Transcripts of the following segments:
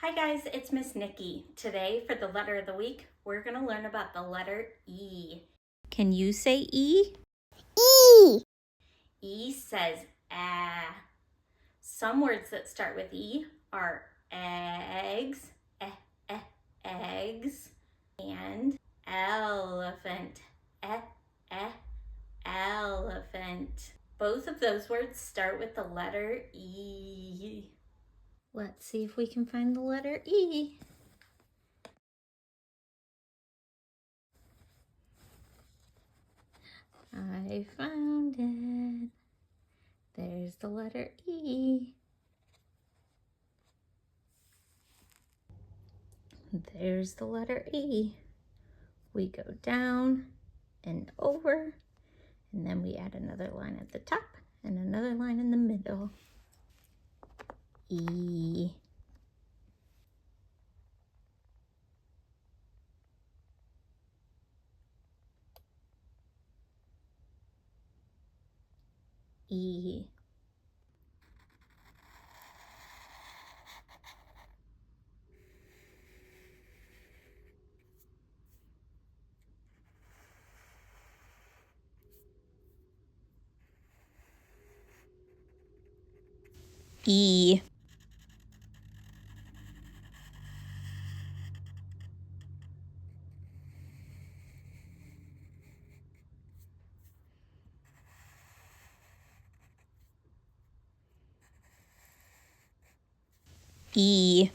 Hi guys, it's Miss Nikki. Today for the letter of the week, we're going to learn about the letter E. Can you say E? E. E says ah. Some words that start with E are eggs, eggs, and elephant, elephant. Both of those words start with the letter E. Let's see if we can find the letter E. I found it. There's the letter E. There's the letter E. We go down and over, and then we add another line at the top and another line in the middle. E. E. E. E.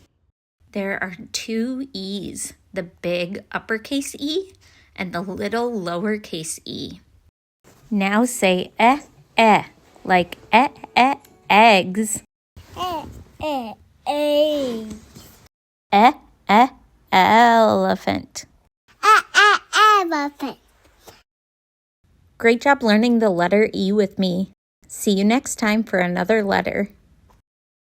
There are two E's, the big uppercase E and the little lowercase e. Now say like eggs. Egg. Elephant. Elephant. Great job learning the letter E with me. See you next time for another letter.